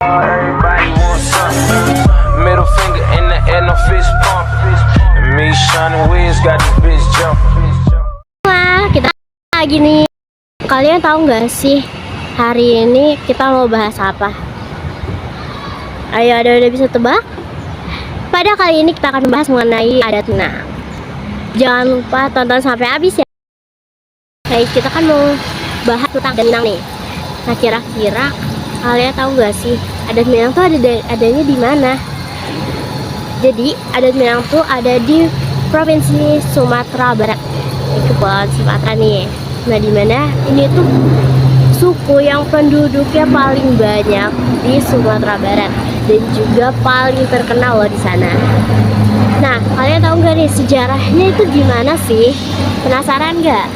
Everybody wants something. Middle finger in the air, no fist pump. And me, Shawnee Wiz, got this bitch jumping. Wah, kita lagi nih. Kalian tahu nggak sih hari ini kita mau bahas apa? Ayo, ada bisa tebak? Pada kali ini kita akan membahas mengenai adat Minang. Jangan lupa tonton sampai habis ya. Guys, kita kan mau bahas tentang adat Minang nih. Nah, kira-kira kalian tahu nggak sih adat Minang tuh adanya di mana? Jadi adat Minang tuh ada di provinsi Sumatera Barat, di Kepulauan Sumatera nih. Nah, di mana ini tuh suku yang penduduknya paling banyak di Sumatera Barat dan juga paling terkenal loh di sana. Nah, kalian tahu nggak nih sejarahnya itu gimana sih? Penasaran nggak?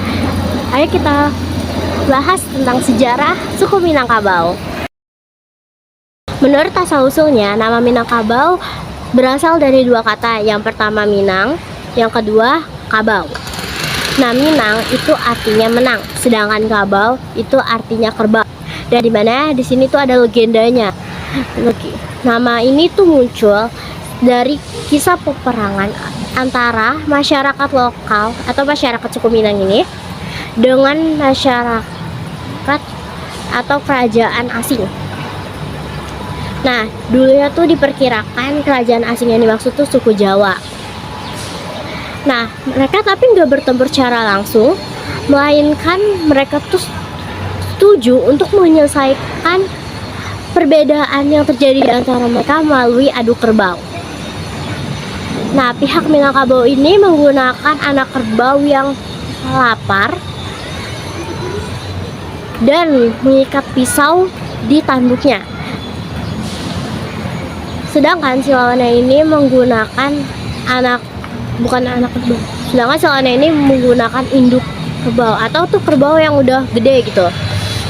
Ayo kita bahas tentang sejarah suku Minangkabau. Menurut asal-usulnya, nama Minangkabau berasal dari dua kata. Yang pertama Minang, yang kedua Kabau. Nah, Minang itu artinya menang, sedangkan Kabau itu artinya kerbau. Dan dimana di sini tuh ada legendanya. Nama ini tuh muncul dari kisah peperangan antara masyarakat lokal atau masyarakat suku Minang ini dengan masyarakat atau kerajaan asing. Nah, dulunya tuh diperkirakan kerajaan asing yang dimaksud tuh suku Jawa. Nah, mereka tapi nggak bertempur secara langsung, melainkan mereka tuh setuju untuk menyelesaikan perbedaan yang terjadi di antara mereka melalui adu kerbau. Nah, pihak Minangkabau ini menggunakan anak kerbau yang lapar dan mengikat pisau di tanduknya. Sedangkan si lawannya ini menggunakan bukan anak kerbau. Sedangkan si lawannya ini menggunakan induk kerbau atau tuh kerbau yang udah gede gitu,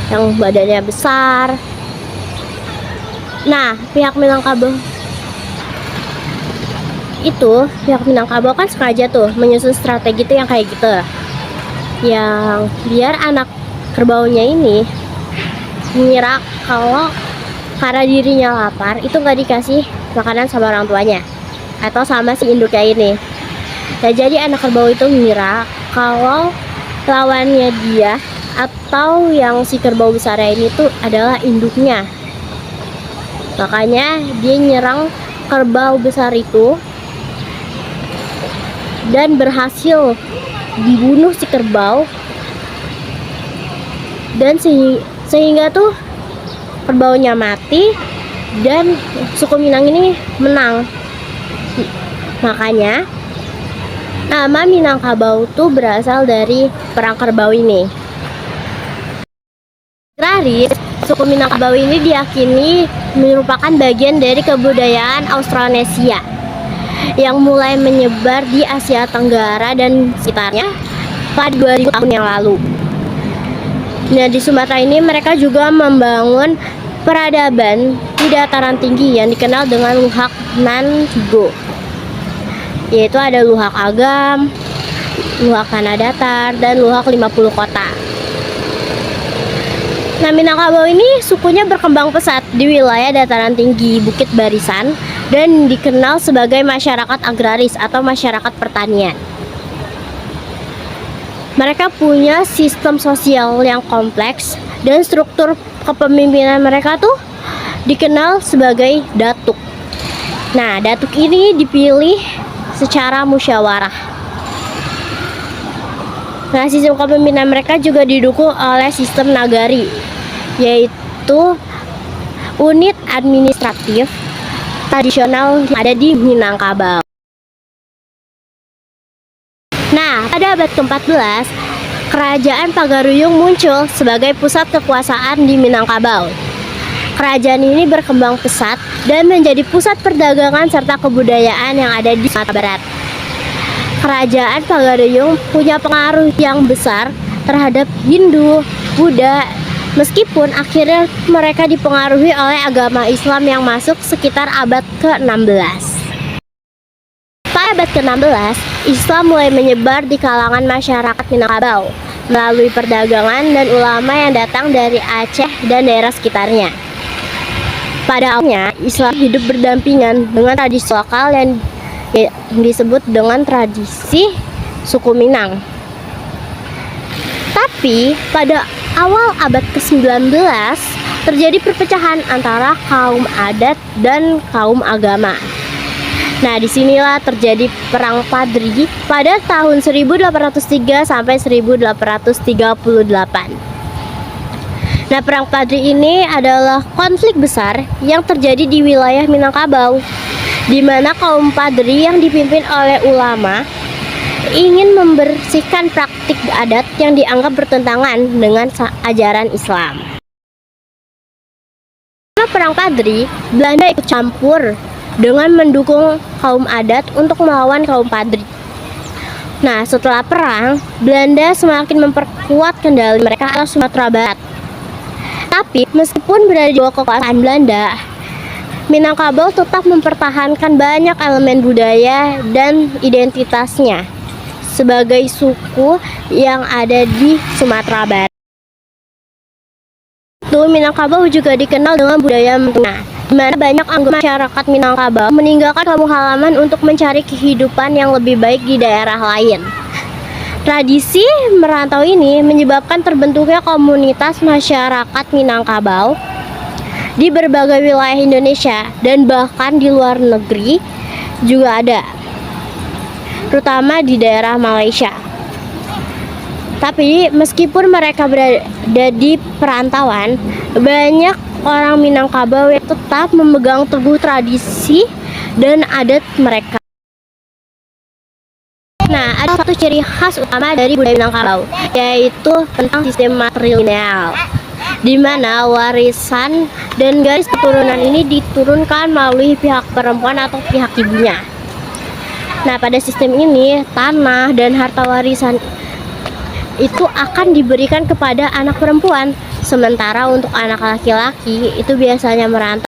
yang badannya besar. Nah, pihak Minangkabau kan sengaja tuh menyusun strategi tuh yang kayak gitu, yang biar anak kerbaunya ini mengira kalau karena dirinya lapar itu nggak dikasih makanan sama orang tuanya atau sama si induknya ini. Nah, jadi anak kerbau itu mengira kalau lawannya dia atau yang si kerbau besarnya ini tuh adalah induknya. Makanya dia nyerang kerbau besar itu dan berhasil dibunuh si kerbau, dan sehingga tuh kerbaunya mati dan suku Minang ini menang. Makanya nama Minangkabau tuh berasal dari perang kerbau ini. Agraris, suku Minangkabau ini diyakini merupakan bagian dari kebudayaan Austronesia yang mulai menyebar di Asia Tenggara dan sekitarnya pada 2000 tahun yang lalu. Nah, di Sumatera ini mereka juga membangun peradaban di dataran tinggi yang dikenal dengan Luhak Nan Tigo, yaitu ada Luhak Agam, Luhak Tanah Datar, dan Luhak 50 Kota. Nah, Minangkabau ini sukunya berkembang pesat di wilayah dataran tinggi Bukit Barisan dan dikenal sebagai masyarakat agraris atau masyarakat pertanian. Mereka punya sistem sosial yang kompleks dan struktur kepemimpinan mereka tuh dikenal sebagai datuk. Nah, datuk ini dipilih secara musyawarah. Nah, sistem kepemimpinan mereka juga didukung oleh sistem nagari, yaitu unit administratif tradisional yang ada di Minangkabau. Nah, pada abad ke-14, Kerajaan Pagaruyung muncul sebagai pusat kekuasaan di Minangkabau. Kerajaan ini berkembang pesat dan menjadi pusat perdagangan serta kebudayaan yang ada di Sumatera Barat. Kerajaan Pagaruyung punya pengaruh yang besar terhadap Hindu, Buddha, meskipun akhirnya mereka dipengaruhi oleh agama Islam yang masuk sekitar abad ke-16. Pada abad ke-16, Islam mulai menyebar di kalangan masyarakat Minangkabau melalui perdagangan dan ulama yang datang dari Aceh dan daerah sekitarnya. Pada awalnya, Islam hidup berdampingan dengan tradisi lokal yang disebut dengan tradisi suku Minang. Tapi pada awal abad ke-19 terjadi perpecahan antara kaum adat dan kaum agama. Nah, disinilah terjadi Perang Padri pada tahun 1803 sampai 1838. Nah, Perang Padri ini adalah konflik besar yang terjadi di wilayah Minangkabau, di mana kaum Padri yang dipimpin oleh ulama ingin membersihkan praktik adat yang dianggap bertentangan dengan ajaran Islam. Setelah Perang Padri, Belanda ikut campur dengan mendukung kaum adat untuk melawan kaum Padri. Nah, setelah perang, Belanda semakin memperkuat kendali mereka atas Sumatera Barat. Tapi meskipun berada di bawah kekuasaan Belanda, Minangkabau tetap mempertahankan banyak elemen budaya dan identitasnya sebagai suku yang ada di Sumatera Barat. Minangkabau juga dikenal dengan budaya Mentuna, di mana banyak anggota masyarakat Minangkabau meninggalkan kampung halaman untuk mencari kehidupan yang lebih baik di daerah lain. Tradisi merantau ini menyebabkan terbentuknya komunitas masyarakat Minangkabau di berbagai wilayah Indonesia dan bahkan di luar negeri juga ada, terutama di daerah Malaysia. Tapi meskipun mereka berada di perantauan, banyak orang Minangkabau yang tetap memegang teguh tradisi dan adat mereka. Nah, ada satu ciri khas utama dari budaya Minangkabau, yaitu tentang sistem matrilineal, di mana warisan dan garis keturunan ini diturunkan melalui pihak perempuan atau pihak ibunya. Nah, pada sistem ini, tanah dan harta warisan itu akan diberikan kepada anak perempuan, sementara untuk anak laki-laki itu biasanya merantau.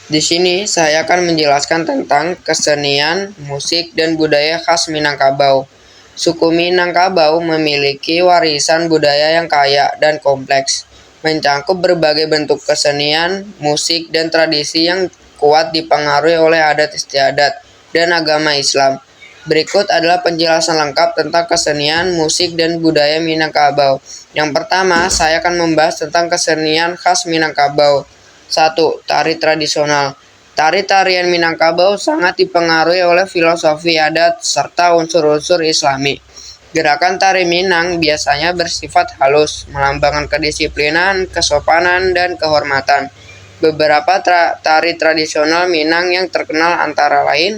Di sini saya akan menjelaskan tentang kesenian, musik, dan budaya khas Minangkabau. Suku Minangkabau memiliki warisan budaya yang kaya dan kompleks, mencakup berbagai bentuk kesenian, musik, dan tradisi yang kuat dipengaruhi oleh adat istiadat dan agama Islam. Berikut adalah penjelasan lengkap tentang kesenian, musik, dan budaya Minangkabau. Yang pertama, saya akan membahas tentang kesenian khas Minangkabau. 1. Tari tradisional. Tari-tarian Minangkabau sangat dipengaruhi oleh filosofi adat serta unsur-unsur Islami. Gerakan tari Minang biasanya bersifat halus, melambangkan kedisiplinan, kesopanan, dan kehormatan. Beberapa tari tradisional Minang yang terkenal antara lain: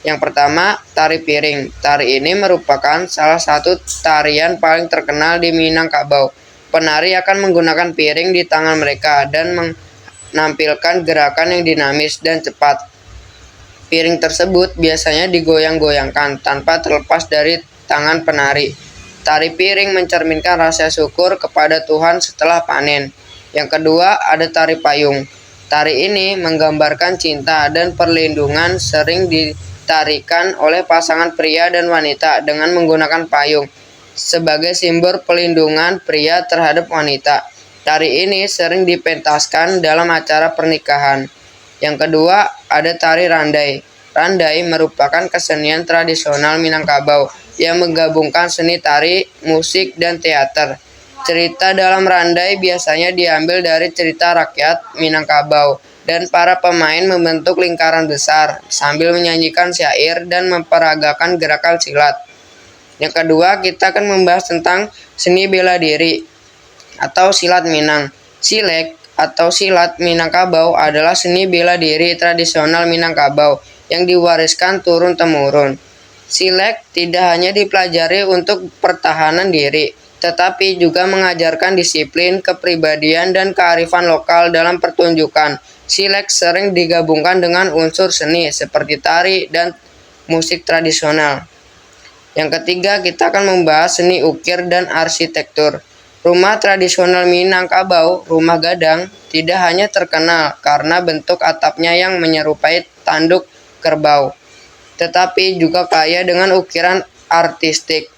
yang pertama, tari piring. Tari ini merupakan salah satu tarian paling terkenal di Minangkabau. Penari akan menggunakan piring di tangan mereka dan menampilkan gerakan yang dinamis dan cepat. Piring tersebut biasanya digoyang-goyangkan tanpa terlepas dari tangan penari. Tari piring mencerminkan rasa syukur kepada Tuhan setelah panen. Yang kedua, ada tari payung. Tari ini menggambarkan cinta dan perlindungan, sering ditarikan oleh pasangan pria dan wanita dengan menggunakan payung sebagai simbol pelindungan pria terhadap wanita. Tari ini sering dipentaskan dalam acara pernikahan. Yang kedua, ada tari randai. Randai merupakan kesenian tradisional Minangkabau yang menggabungkan seni tari, musik, dan teater. Cerita dalam randai biasanya diambil dari cerita rakyat Minangkabau, dan para pemain membentuk lingkaran besar sambil menyanyikan syair dan memperagakan gerakan silat. Yang kedua, kita akan membahas tentang seni bela diri atau silat Minang. Silek atau silat Minangkabau adalah seni bela diri tradisional Minangkabau yang diwariskan turun-temurun. Silek tidak hanya dipelajari untuk pertahanan diri, tetapi juga mengajarkan disiplin, kepribadian, dan kearifan lokal dalam pertunjukan. Silek sering digabungkan dengan unsur seni seperti tari dan musik tradisional. Yang ketiga, kita akan membahas seni ukir dan arsitektur. Rumah tradisional Minangkabau, rumah gadang, tidak hanya terkenal karena bentuk atapnya yang menyerupai tanduk kerbau, tetapi juga kaya dengan ukiran artistik.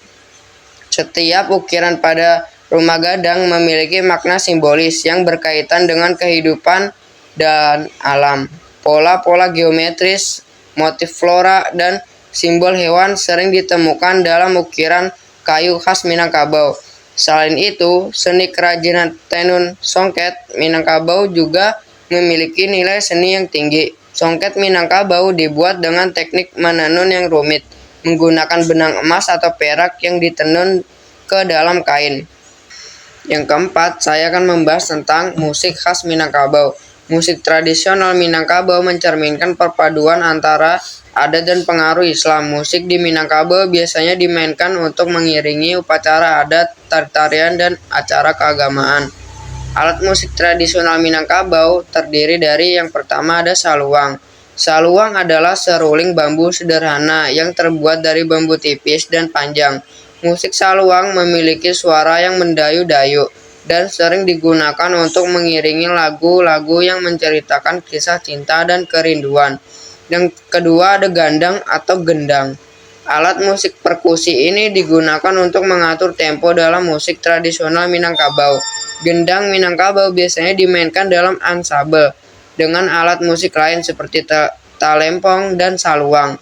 Setiap ukiran pada Rumah gadang memiliki makna simbolis yang berkaitan dengan kehidupan dan alam. Pola-pola geometris, motif flora, dan simbol hewan sering ditemukan dalam ukiran kayu khas Minangkabau. Selain itu, seni kerajinan tenun songket Minangkabau juga memiliki nilai seni yang tinggi. Songket Minangkabau dibuat dengan teknik menenun yang rumit, menggunakan benang emas atau perak yang ditenun ke dalam kain. Yang keempat, saya akan membahas tentang musik khas Minangkabau. Musik tradisional Minangkabau mencerminkan perpaduan antara adat dan pengaruh Islam. Musik di Minangkabau biasanya dimainkan untuk mengiringi upacara adat, tarian, dan acara keagamaan. Alat musik tradisional Minangkabau terdiri dari yang pertama ada saluang. Saluang adalah seruling bambu sederhana yang terbuat dari bambu tipis dan panjang. Musik saluang memiliki suara yang mendayu-dayu dan sering digunakan untuk mengiringi lagu-lagu yang menceritakan kisah cinta dan kerinduan. Yang kedua ada gandang atau gendang. Alat musik perkusi ini digunakan untuk mengatur tempo dalam musik tradisional Minangkabau. Gendang Minangkabau biasanya dimainkan dalam ansambel dengan alat musik lain seperti talempong dan saluang.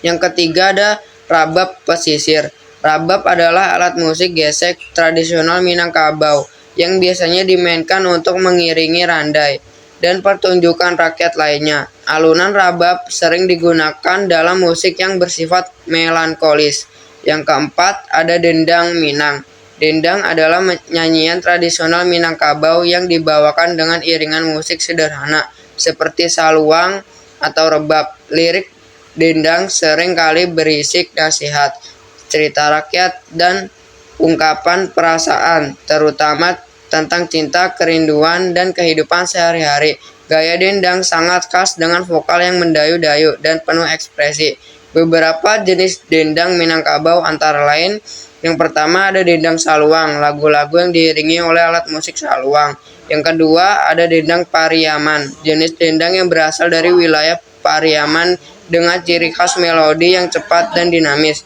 Yang ketiga ada rabab pesisir. Rabab adalah alat musik gesek tradisional Minangkabau yang biasanya dimainkan untuk mengiringi randai dan pertunjukan rakyat lainnya. Alunan rabab sering digunakan dalam musik yang bersifat melankolis. Yang keempat ada dendang Minang. Dendang adalah nyanyian tradisional Minangkabau yang dibawakan dengan iringan musik sederhana seperti saluang atau rebab. Lirik dendang sering kali berisik nasihat, cerita rakyat, dan ungkapan perasaan, terutama tentang cinta, kerinduan, dan kehidupan sehari-hari. Gaya dendang sangat khas dengan vokal yang mendayu-dayu dan penuh ekspresi. Beberapa jenis dendang Minangkabau antara lain, yang pertama ada dendang saluang, lagu-lagu yang diiringi oleh alat musik saluang. Yang kedua ada dendang Pariaman, jenis dendang yang berasal dari wilayah Pariaman dengan ciri khas melodi yang cepat dan dinamis.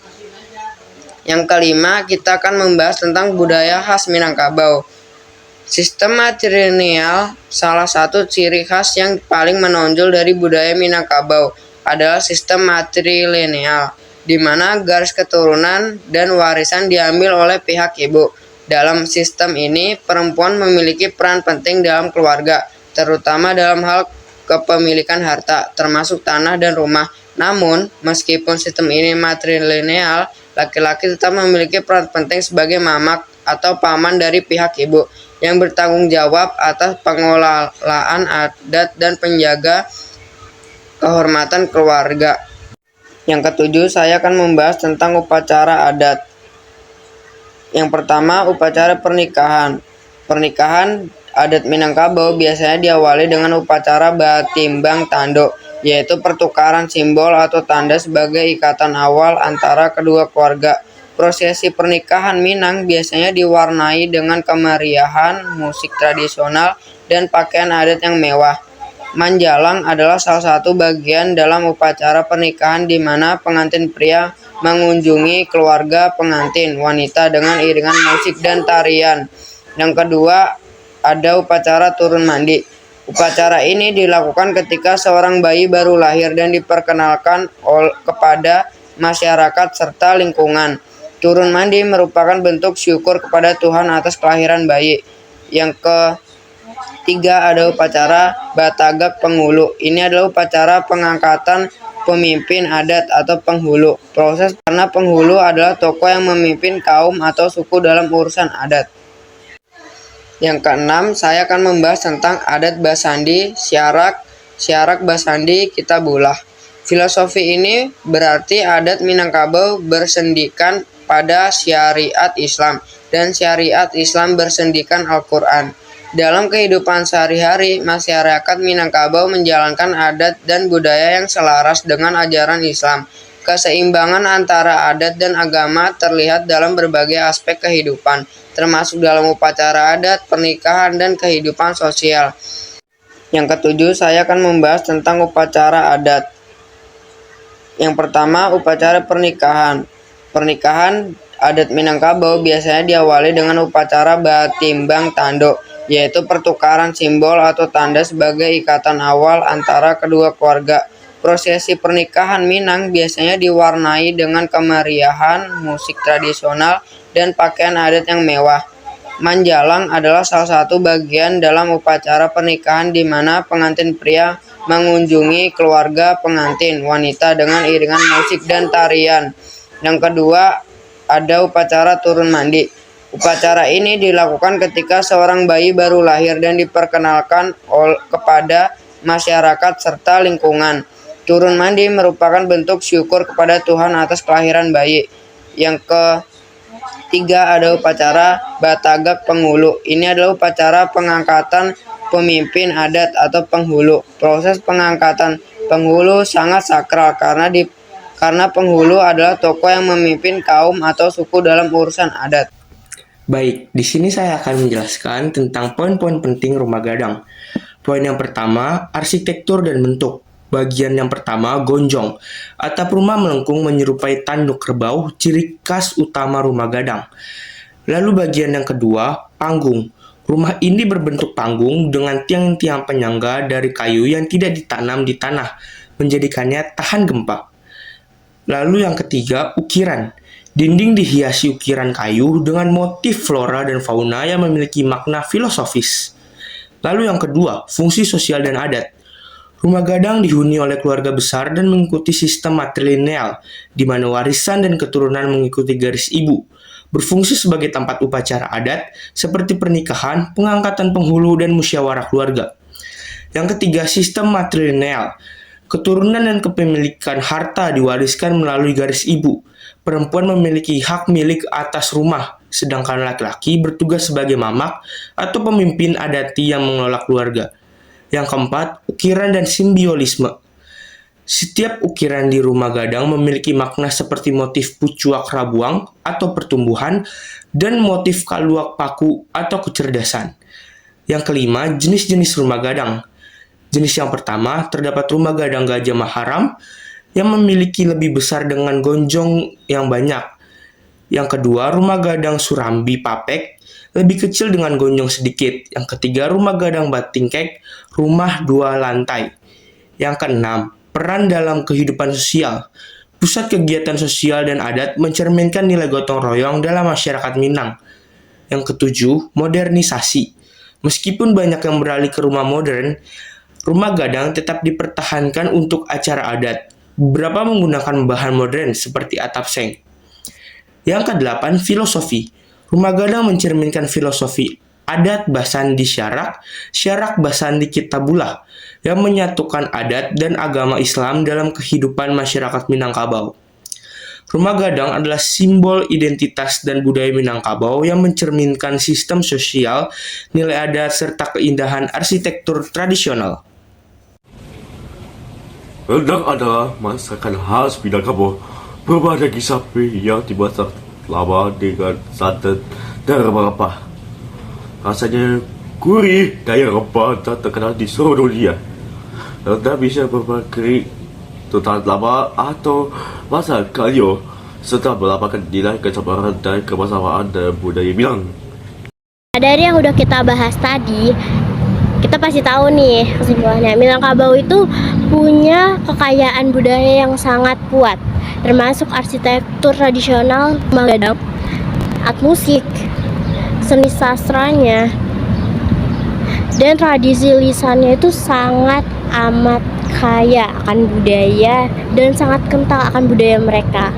Yang kelima, kita akan membahas tentang budaya khas Minangkabau. Sistem matrilineal, salah satu ciri khas yang paling menonjol dari budaya Minangkabau adalah sistem matrilineal, di mana garis keturunan dan warisan diambil oleh pihak ibu. Dalam sistem ini, perempuan memiliki peran penting dalam keluarga, terutama dalam hal kepemilikan harta, termasuk tanah dan rumah. Namun, meskipun sistem ini matrilineal, laki-laki tetap memiliki peran penting sebagai mamak atau paman dari pihak ibu yang bertanggung jawab atas pengelolaan adat dan penjaga kehormatan keluarga. Yang ketujuh, saya akan membahas tentang upacara adat. Yang pertama, upacara pernikahan. Pernikahan adat Minangkabau biasanya diawali dengan upacara batimbang tanduk, yaitu pertukaran simbol atau tanda sebagai ikatan awal antara kedua keluarga. Prosesi pernikahan Minang biasanya diwarnai dengan kemeriahan, musik tradisional, dan pakaian adat yang mewah. Manjalang adalah salah satu bagian dalam upacara pernikahan di mana pengantin pria mengunjungi keluarga pengantin wanita dengan iringan musik dan tarian. Yang kedua, ada upacara turun mandi. Upacara ini dilakukan ketika seorang bayi baru lahir dan diperkenalkan kepada masyarakat serta lingkungan. Turun mandi merupakan bentuk syukur kepada Tuhan atas kelahiran bayi. Yang ketiga ada upacara Batagak Penghulu. Ini adalah upacara pengangkatan pemimpin adat atau penghulu. Proses karena penghulu adalah tokoh yang memimpin kaum atau suku dalam urusan adat. Yang keenam, saya akan membahas tentang adat Basandi, Syarak Basandi, Kitabulah. Filosofi ini berarti adat Minangkabau bersendikan pada syariat Islam dan syariat Islam bersendikan Al-Quran. Dalam kehidupan sehari-hari, masyarakat Minangkabau menjalankan adat dan budaya yang selaras dengan ajaran Islam. Keseimbangan antara adat dan agama terlihat dalam berbagai aspek kehidupan, termasuk dalam upacara adat, pernikahan, dan kehidupan sosial. Yang ketujuh, saya akan membahas tentang upacara adat. Yang pertama, upacara pernikahan. Pernikahan adat Minangkabau biasanya diawali dengan upacara batimbang tando, yaitu pertukaran simbol atau tanda sebagai ikatan awal antara kedua keluarga. Prosesi pernikahan Minang biasanya diwarnai dengan kemeriahan, musik tradisional, dan pakaian adat yang mewah. Manjalang adalah salah satu bagian dalam upacara pernikahan di mana pengantin pria mengunjungi keluarga pengantin wanita dengan iringan musik dan tarian. Yang kedua, ada upacara turun mandi. Upacara ini dilakukan ketika seorang bayi baru lahir dan diperkenalkan kepada masyarakat serta lingkungan. Turun mandi merupakan bentuk syukur kepada Tuhan atas kelahiran bayi. Yang ketiga, ada upacara Batagak Penghulu. Ini adalah upacara pengangkatan pemimpin adat atau penghulu. Proses pengangkatan penghulu sangat sakral karena penghulu adalah tokoh yang memimpin kaum atau suku dalam urusan adat. Baik, di sini saya akan menjelaskan tentang poin-poin penting rumah gadang. Poin yang pertama, arsitektur dan bentuk. Bagian yang pertama, gonjong. Atap rumah melengkung menyerupai tanduk kerbau, ciri khas utama rumah gadang. Lalu bagian yang kedua, panggung. Rumah ini berbentuk panggung dengan tiang-tiang penyangga dari kayu yang tidak ditanam di tanah, menjadikannya tahan gempa. Lalu yang ketiga, ukiran. Dinding dihiasi ukiran kayu dengan motif flora dan fauna yang memiliki makna filosofis. Lalu yang kedua, fungsi sosial dan adat. Rumah gadang dihuni oleh keluarga besar dan mengikuti sistem matrilineal, di mana warisan dan keturunan mengikuti garis ibu. Berfungsi sebagai tempat upacara adat seperti pernikahan, pengangkatan penghulu, dan musyawarah keluarga. Yang ketiga, sistem matrilineal. Keturunan dan kepemilikan harta diwariskan melalui garis ibu. Perempuan memiliki hak milik atas rumah, sedangkan laki-laki bertugas sebagai mamak atau pemimpin adati yang mengelola keluarga. Yang keempat, ukiran dan simbiolisme. Setiap ukiran di rumah gadang memiliki makna seperti motif pucuak rabuang atau pertumbuhan dan motif kaluak paku atau kecerdasan. Yang kelima, jenis-jenis rumah gadang. Jenis yang pertama, terdapat rumah gadang Gajah Maharam yang memiliki lebih besar dengan gonjong yang banyak. Yang kedua, rumah gadang Surambi Papek, lebih kecil dengan gonjong sedikit. Yang ketiga, rumah gadang Batingkek, rumah 2 lantai. Yang keenam, peran dalam kehidupan sosial. Pusat kegiatan sosial dan adat mencerminkan nilai gotong royong dalam masyarakat Minang. Yang ketujuh, modernisasi. Meskipun banyak yang beralih ke rumah modern, rumah gadang tetap dipertahankan untuk acara adat. Beberapa menggunakan bahan modern seperti atap seng. Yang kedelapan, filosofi. Rumah gadang mencerminkan filosofi adat Basandi Syarak, Syarak Basandi Kitabullah, yang menyatukan adat dan agama Islam dalam kehidupan masyarakat Minangkabau. Rumah gadang adalah simbol identitas dan budaya Minangkabau yang mencerminkan sistem sosial, nilai adat, serta keindahan arsitektur tradisional. Rendang adalah masakan khas Minangkabau, berbahan daging sapi yang dimasak lama dengan santan dan rempah-rempah. Rasanya gurih, daya rempah dan terkenal di seluruh dunia. Rendang bisa berbahan kering, tutan lama atau masak kalio, serta melambangkan nilai kesabaran dan kebersamaan dalam budaya Minang. Dari yang udah kita bahas tadi, kita pasti tahu nih kesimpulannya, Minangkabau itu punya kekayaan budaya yang sangat kuat, termasuk arsitektur tradisional rumah gadang, alat musik, seni sastranya, dan tradisi lisannya itu sangat amat kaya akan budaya dan sangat kental akan budaya mereka.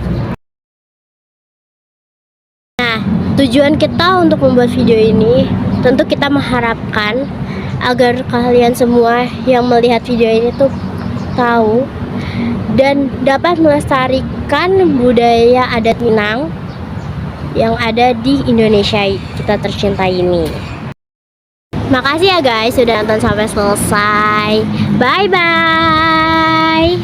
Nah, tujuan kita untuk membuat video ini, tentu kita mengharapkan agar kalian semua yang melihat video ini tuh tahu dan dapat melestarikan budaya adat Minang yang ada di Indonesia kita tercinta ini. Makasih ya guys sudah nonton sampai selesai. Bye bye.